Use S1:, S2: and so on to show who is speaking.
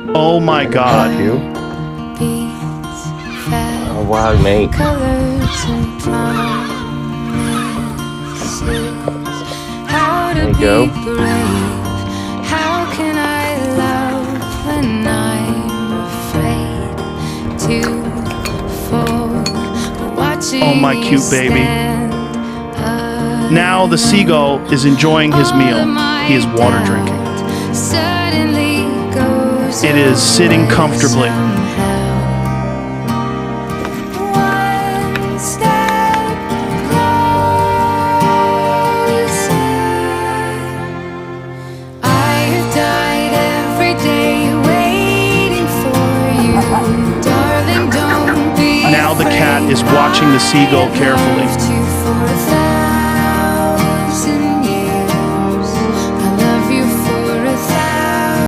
S1: Oh my God.
S2: Thank you. Oh wow, mate. There you go.
S3: How can I love when I'm afraid to fall? Watching
S1: Oh, my cute baby. Now the seagull is enjoying his meal. He is water drinking. It is sitting comfortably. Now the cat is watching the seagull carefully.